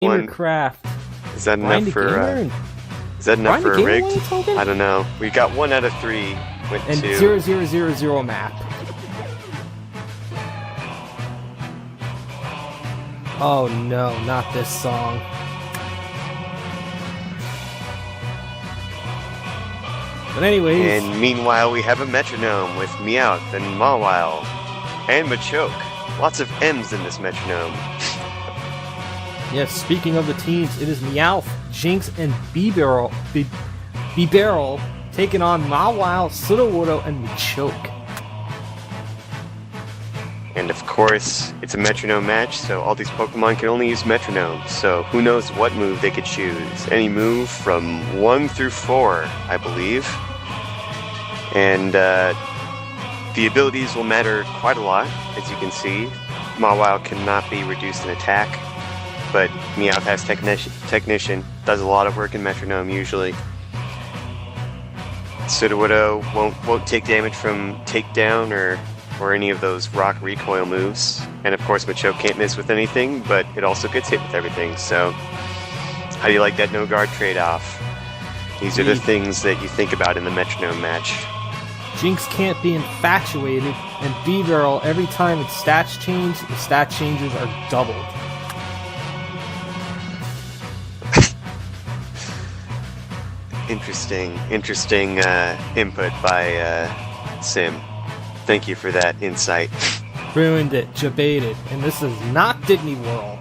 one. Craft. Is that enough for? Is that enough for a rigged? I don't know. We got 1 out of 3. Went and to 0000 map. Oh no, not this song. But anyways... And meanwhile, we have a Metronome with Meowth and Mawile and Machoke. Lots of M's in this Metronome. Yes, speaking of the teams, it is Meowth, Jynx, and Bibarel taking on Mawile, Sudowoodo, and Machoke. And of course, it's a Metronome match, so all these Pokemon can only use Metronome. So who knows what move they could choose. Any move from 1 through 4, I believe. And the abilities will matter quite a lot, as you can see. Mawile cannot be reduced in attack, but Meowth has Technician, does a lot of work in Metronome usually. Sudowoodo won't take damage from Takedown or any of those rock recoil moves. And of course Machoke can't miss with anything, but it also gets hit with everything, so how do you like that no-guard trade-off? These are the things that you think about in the Metronome match. Jynx can't be infatuated, and Bibarel, every time its stats change, the stat changes are doubled. Interesting input by Sim. Thank you for that insight. Ruined it, jebaited, and this is not Disney World.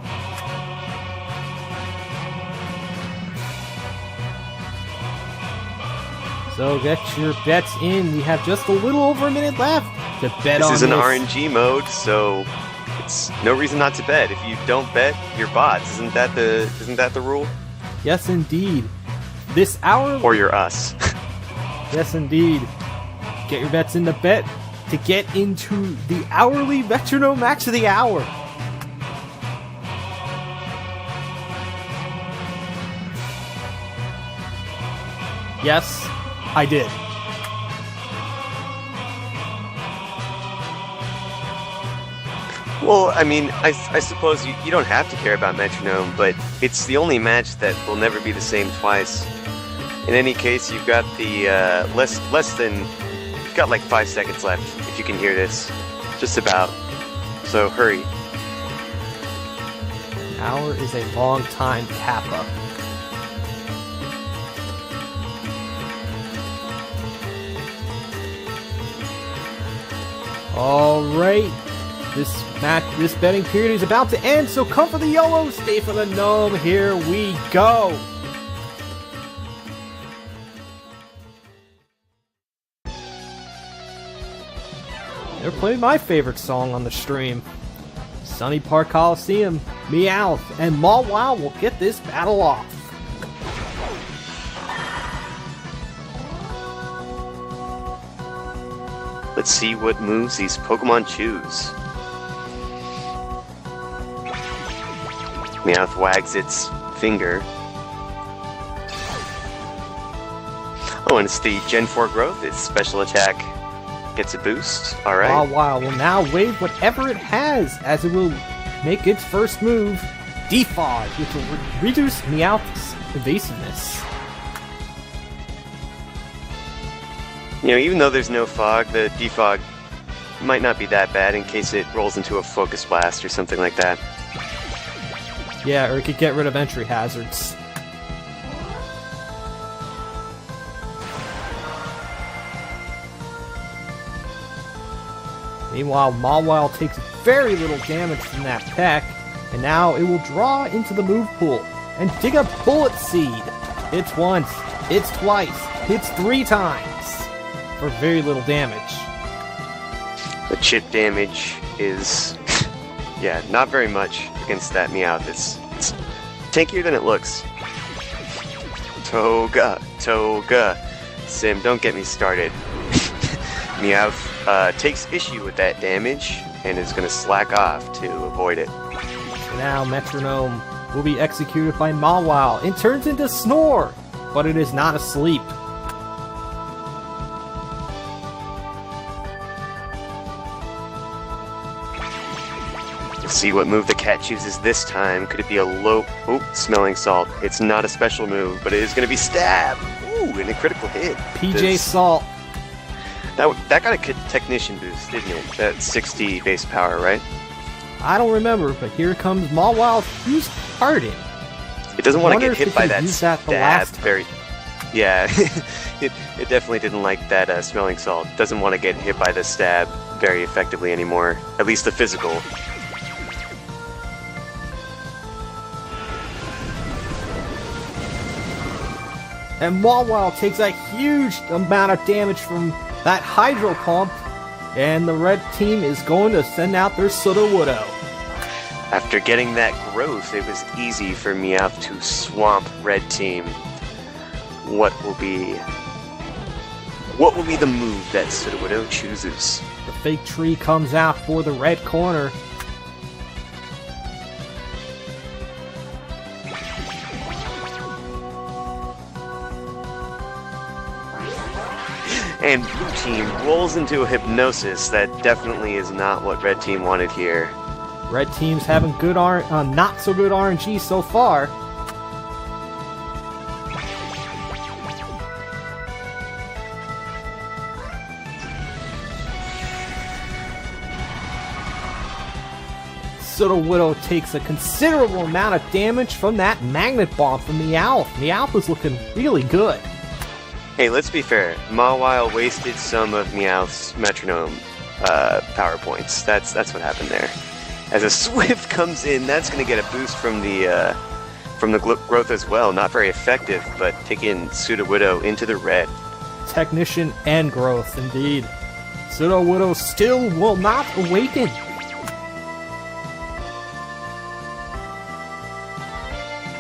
So get your bets in. We have just a little over a minute left to bet on this. This is an RNG mode, so it's no reason not to bet. If you don't bet, you're bots. Isn't that the rule? Yes, indeed. This hour... Or you're us. Yes, indeed. Get your bets in the bet to get into the hourly Metronome match of the hour. Yes, I did. Well, I mean, I suppose you don't have to care about Metronome, but it's the only match that will never be the same twice. In any case, you've got the you've got like 5 seconds left, if you can hear this. Just about. So hurry. An hour is a long time, Kappa. Alright. This betting period is about to end, so come for the YOLO, stay for the gnome. Here we go. They're playing my favorite song on the stream. Sunny Park Coliseum, Meowth, and Mawile will get this battle off. Let's see what moves these Pokemon choose. Meowth wags its finger. Oh, and it's the Gen 4 growth. Its special attack gets a boost. Alright. Mawile will now wave whatever it has, as it will make its first move, Defog, which will reduce Meowth's evasiveness. You know, even though there's no fog, the defog might not be that bad in case it rolls into a Focus Blast or something like that. Yeah, or it could get rid of entry hazards. Meanwhile, Mawile takes very little damage from that peck, and now it will draw into the move pool and dig a Bullet Seed. Hits once, hits twice, hits 3 times. For very little damage. The chip damage is, yeah, not very much against that Meowth. It's tankier than it looks. Toga. Sim, don't get me started. Meowth takes issue with that damage and is going to slack off to avoid it. Now Metronome will be executed by Mawile and turns into Snore, but it is not asleep. see what move the cat chooses this time. Could it be a low... Oh, Smelling Salt. It's not a special move, but it is going to be Stab. Ooh, and a critical hit. PJ Salt. That got a Technician boost, didn't it? That's 60 base power, right? I don't remember, but here comes Mawile. Use Harden. It doesn't want to get hit by that stab last very... Yeah, it definitely didn't like that Smelling Salt. Doesn't want to get hit by the stab very effectively anymore. At least the physical. And Mawile takes a huge amount of damage from that Hydro Pump. And the red team is going to send out their Sudowoodo. After getting that growth, it was easy for Meowth to swamp red team. What will be the move that Sudowoodo chooses? The fake tree comes out for the red corner. And blue team rolls into a hypnosis. That definitely is not what red team wanted here. Red team's having good not so good RNG so far. Sudowoodo takes a considerable amount of damage from that Magnet Bomb from Meowth. Meowth is looking really good. Hey, let's be fair. Mawile wasted some of Meowth's Metronome power points. That's what happened there. As a Swift comes in, that's going to get a boost from the growth as well. Not very effective, but taking Sudowoodo into the red. Technician and growth, indeed. Sudowoodo still will not awaken.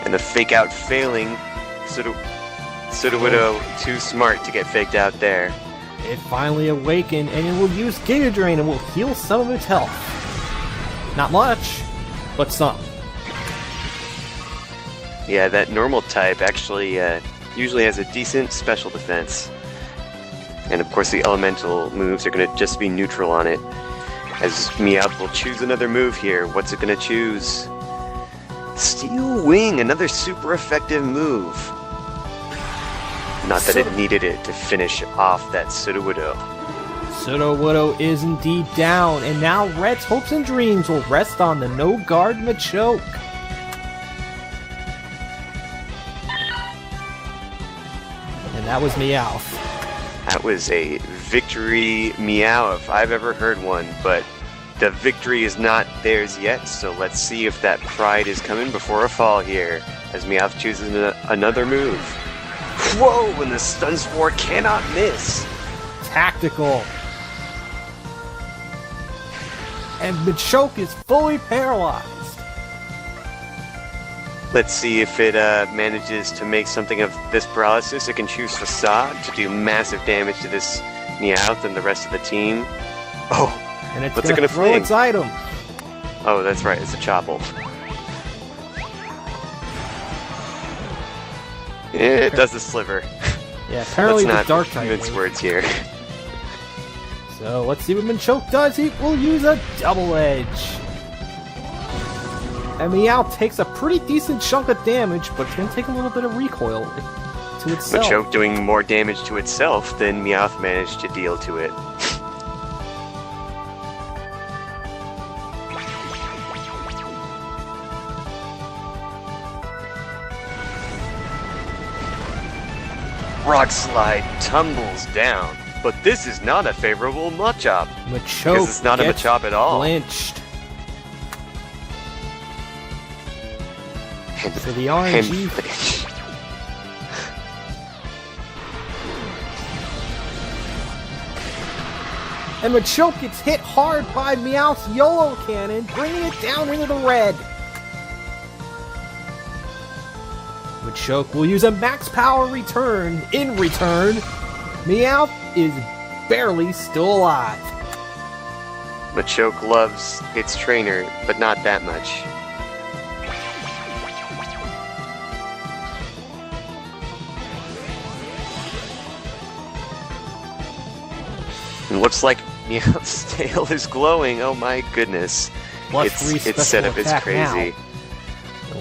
And the fake out failing, Sudowoodo too smart to get faked out there. It finally awakened, and it will use Giga Drain and will heal some of its health. Not much, but some. Yeah, that normal type actually usually has a decent special defense. And of course the elemental moves are going to just be neutral on it. As Meowth will choose another move here. What's it going to choose? Steel Wing, another super effective move. Not that it needed it to finish off that Sudowoodo. Sudowoodo is indeed down, and now Red's hopes and dreams will rest on the no-guard Machoke. And that was Meowth. That was a victory meow if I've ever heard one, but the victory is not theirs yet, so let's see if that pride is coming before a fall here, as Meowth chooses another move. Whoa, and the Stun Spore cannot miss! Tactical. And Machoke is fully paralyzed. Let's see if it manages to make something of this paralysis. It can choose Facade to do massive damage to this Meowth and the rest of the team. Oh, and it's what's going to it gonna throw fling? its item. Oh, that's right, it's a Chopple. It does the Sliver. Yeah, apparently Let's the not Dark type. mince words here. So let's see what Machoke does. He will use a Double Edge. And Meowth takes a pretty decent chunk of damage, but it's going to take a little bit of recoil to itself. Machoke doing more damage to itself than Meowth managed to deal to it. Rock Slide tumbles down, but this is not a favorable Machop. Machoke Because it's not a gets Machop at all. Lynched. So the RNG. And Machoke gets hit hard by Meowth's YOLO Cannon, bringing it down into the red. Machoke will use a max power return. In return, Meowth is barely still alive. Machoke loves its trainer, but not that much. It looks like Meowth's tail is glowing, oh my goodness. plus 3 its special setup is attack crazy. now.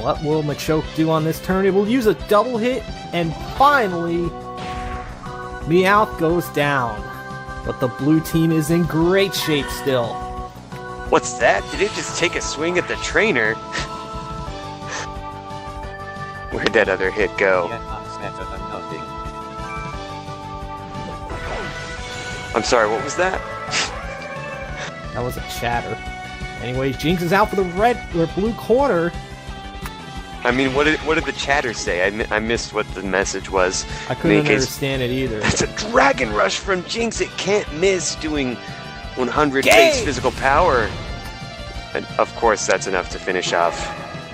What will Machoke do on this turn? It will use a double hit, and finally, Meowth goes down. But the blue team is in great shape still. What's that? Did it just take a swing at the trainer? Where'd that other hit go? I'm sorry, what was that? That was a chatter. Anyways, Jynx is out for the red or blue corner. I mean, what did the chatter say? I missed what the message was. I couldn't understand it either. It's a Dragon Rush from Jynx. It can't miss, doing 100 base physical power. And of course, that's enough to finish off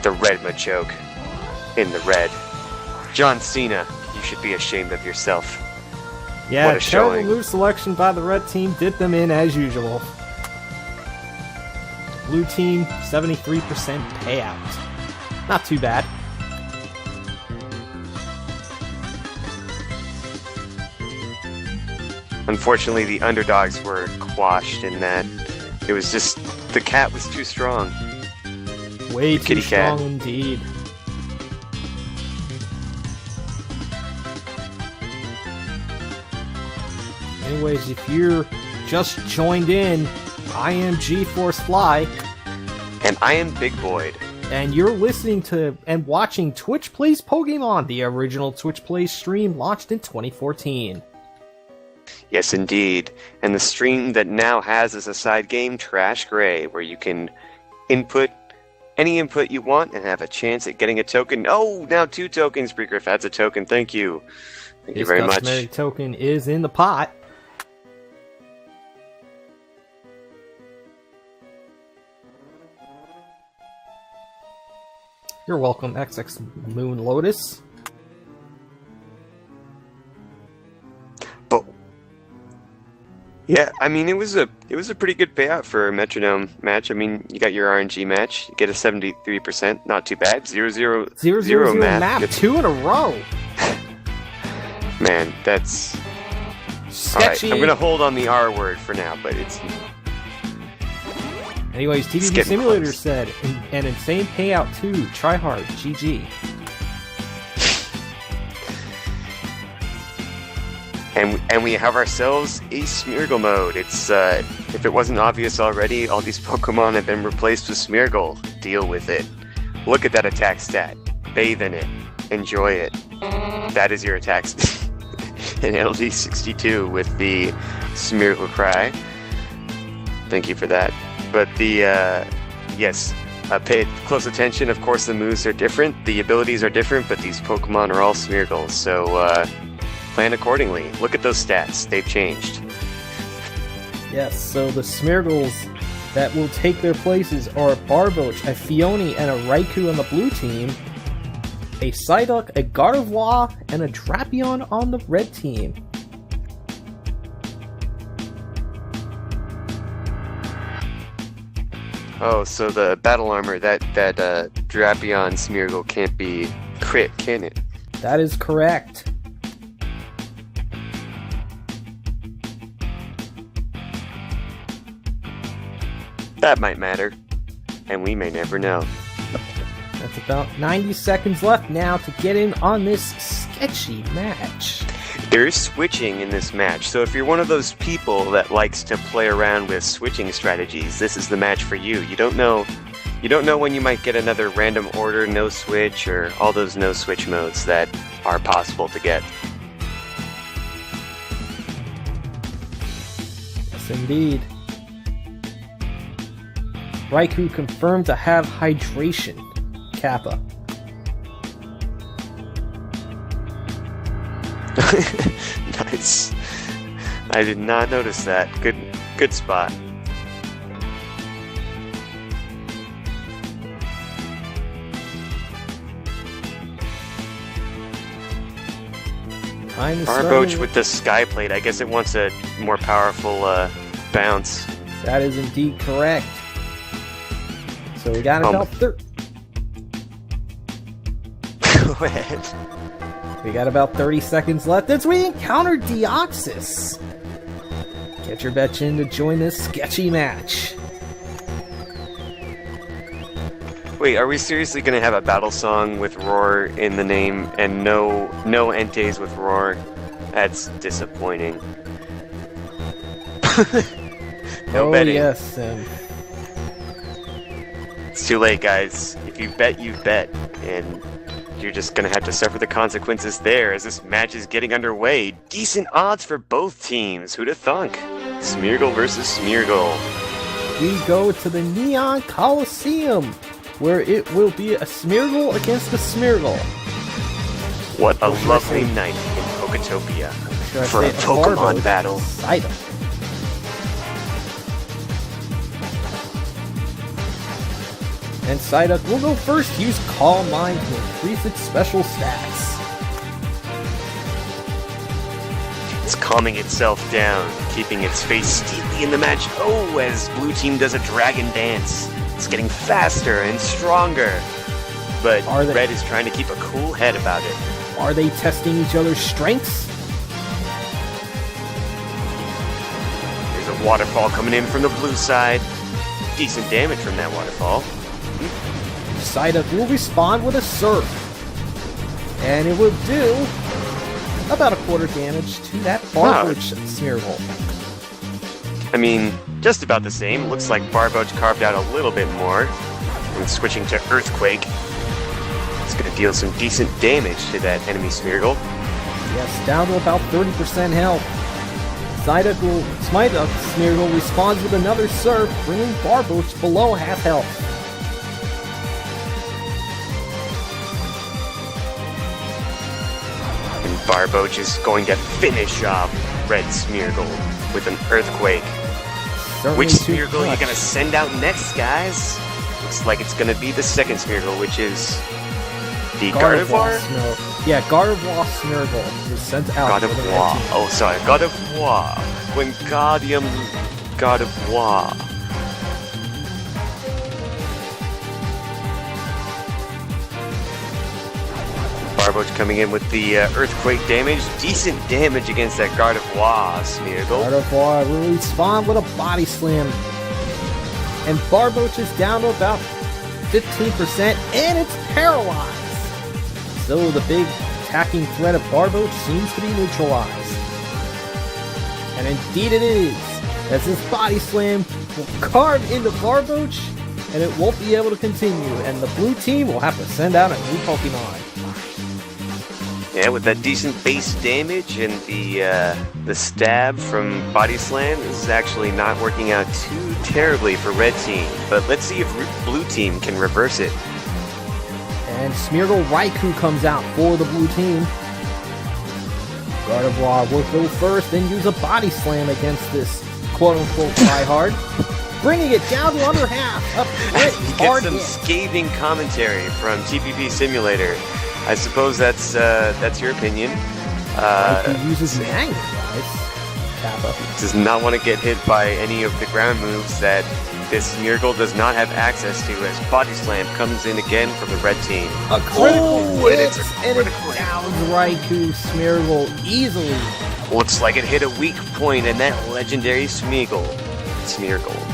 the red Machoke in the red. John Cena, you should be ashamed of yourself. Yeah, what a terrible showing. move selection by the red team did them in as usual. Blue team, 73% payout. Not too bad. Unfortunately, the underdogs were quashed in that. It was just, the cat was too strong. Way too kitty cat. strong indeed. Anyways, if you're just joined in, I am G-Force Fly. And I am Big Boyd. And you're listening to and watching Twitch Plays Pokemon, the original Twitch Plays stream launched in 2014. Yes, indeed. And the stream that now has as a side game Trash Gray, where you can input any input you want and have a chance at getting a token. Oh, now 2 tokens. Briegriff adds a token. Thank you. Thank you very much. This customary token is in the pot. You're welcome, XX Moon Lotus. But yeah, I mean it was a pretty good payout for a Metronome match. I mean, you got your RNG match, you get a 73%, not too bad. 0-0-0 map, Good. 2 in a row. Man, that's Sketchy. Alright, I'm gonna hold on the R word for now, but it's Anyways, TVB Simulator said, an insane payout too. Try hard. GG. And we have ourselves a Smeargle mode. It's if it wasn't obvious already, all these Pokemon have been replaced with Smeargle. Deal with it. Look at that attack stat. Bathe in it. Enjoy it. That is your attack stat. In LD62 with the Smeargle cry. Thank you for that. But the, yes, pay close attention. Of course, the moves are different, the abilities are different, but these Pokemon are all Smeargles, so plan accordingly. Look at those stats, they've changed. Yes, so the Smeargles that will take their places are a Barboach, a Phione, and a Raikou on the blue team, a Psyduck, a Gardevoir, and a Drapion on the red team. Oh, so the battle armor, that Drapion Smeargle can't be crit, can it? That is correct. That might matter, and we may never know. That's about 90 seconds left now to get in on this sketchy match. There's switching in this match, so if you're one of those people that likes to play around with switching strategies, this is the match for you. You don't know when you might get another random order no switch or all those no switch modes that are possible to get. Yes, indeed. Raikou confirmed to have hydration. Kappa. Nice. I did not notice that. Good spot. Barboach with the Sky Plate. I guess it wants a more powerful bounce. That is indeed correct. So we got about Go ahead. We got about 30 seconds left as we encounter Deoxys. Get your bet in to join this sketchy match. Wait, are we seriously gonna have a battle song with Roar in the name and no Entei's with Roar? That's disappointing. No betting. Yes, Sim. It's too late, guys. If you bet, you bet. And you're just gonna have to suffer the consequences there as this match is getting underway. Decent odds for both teams. Who'da thunk? Smeargle versus Smeargle. We go to the Neon Coliseum, where it will be a Smeargle against a Smeargle. What a lovely night in Poketopia for a Pokemon battle. Psyduck. And Psyduck will go first, use Calm Mind to increase its special stats. It's calming itself down, keeping its face steeply in the match. Oh, as blue team does a dragon dance. It's getting faster and stronger. But red is trying to keep a cool head about it. Are they testing each other's strengths? There's a waterfall coming in from the blue side. Decent damage from that waterfall. Psyduck will respond with a Surf. And it will do about a quarter damage to that Barboach Smeargle. I mean, just about the same. Looks like Barboach carved out a little bit more. And switching to Earthquake. It's going to deal some decent damage to that enemy Smeargle. Yes, down to about 30% health. Psyduck Smeargle responds with another Surf, bringing Barboach below half health. And Barboach is going to finish off Red Smeargle with an Earthquake. Certainly. Which Smeargle are you going to send out next, guys? Looks like it's going to be the second Smeargle, which is the Gardevoir? Yeah, Gardevoir Smeargle is sent out. Gardevoir. Oh, sorry. Gardevoir. Wingardium Gardevoir. Barboach coming in with the Earthquake damage. Decent damage against that Gardevoir Smeargle. Gardevoir will respond with a Body Slam. And Barboach is down to about 15% and it's paralyzed. So the big attacking threat of Barboach seems to be neutralized. And indeed it is, as this Body Slam will carve into Barboach and it won't be able to continue, and the blue team will have to send out a new Pokemon. Yeah, with that decent base damage and the stab from Body Slam, this is actually not working out too terribly for Red Team. But let's see if Blue Team can reverse it. And Smeargle Raikou comes out for the blue team. Gardevoir will go first and use a Body Slam against this quote-unquote tryhard, bringing it down to under half. A pretty hard Get some hit. scathing commentary from TPP Simulator. I suppose that's your opinion. Raikou uses Magnet, guys. Kappa. Does not want to get hit by any of the ground moves that this Smeargle does not have access to, as Body Slam comes in again from the red team. A critical hit, and it critical hit. downs Raikou Smeargle easily. Looks like it hit a weak point, and that legendary Smeargle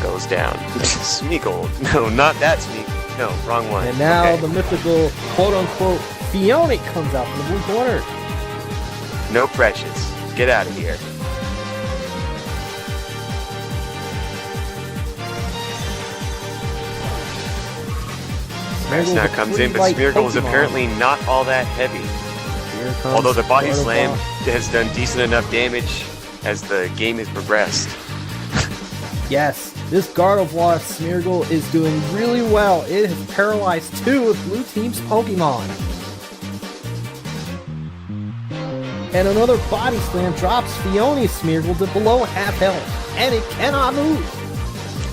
goes down. Smeargle. No, not that Smeargle. No, wrong one. And now Okay. the mythical quote-unquote Phione comes out from the blue corner. No Precious. Get out of here. Smash now comes in, but Smeargle is apparently not all that heavy. Although the Body Slam has done decent enough damage as the game has progressed. Yes, this Gardevoir Smeargle is doing really well. It has paralyzed two of Blue Team's Pokemon. And another Body Slam drops Phione's Smeargle to below half health, and it cannot move.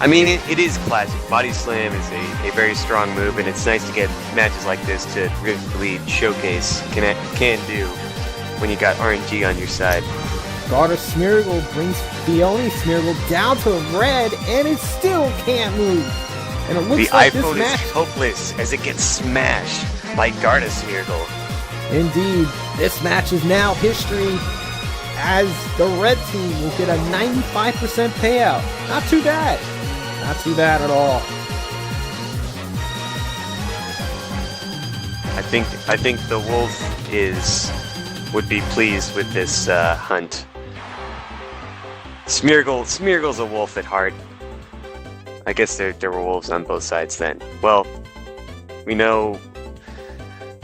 I mean, it is classic. Body Slam is a very strong move, and it's nice to get matches like this to really showcase can do when you got RNG on your side. Gardevoir Smeargle brings Phione Smeargle down to red, and it still can't move. And it looks The like iPhone this match... is hopeless as it gets smashed by Gardevoir Smeargle. Indeed, this match is now history, as the red team will get a 95% payout. Not too bad. Not too bad at all. I think the wolf would be pleased with this hunt. Smeargle's a wolf at heart. I guess there were wolves on both sides then. Well, we know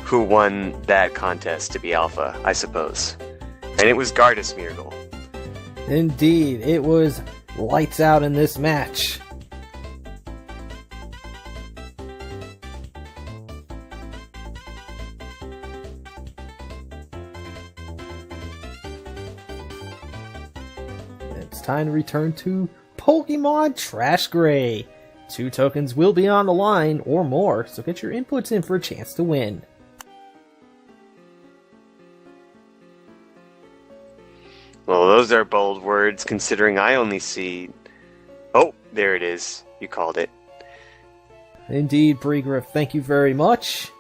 who won that contest to be alpha, I suppose. And it was Smeargle. Indeed, it was lights out in this match. It's time to return to Pokemon Trash Gray. 2 tokens will be on the line, or more, so get your inputs in for a chance to win. Well, those are bold words, considering I only see... Oh, there it is. You called it. Indeed, Briegriff, thank you very much.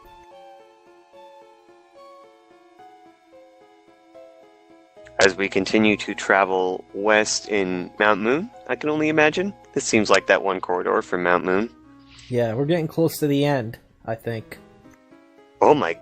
As we continue to travel west in Mount Moon, I can only imagine. This seems like that one corridor from Mount Moon. Yeah, we're getting close to the end, I think. Oh my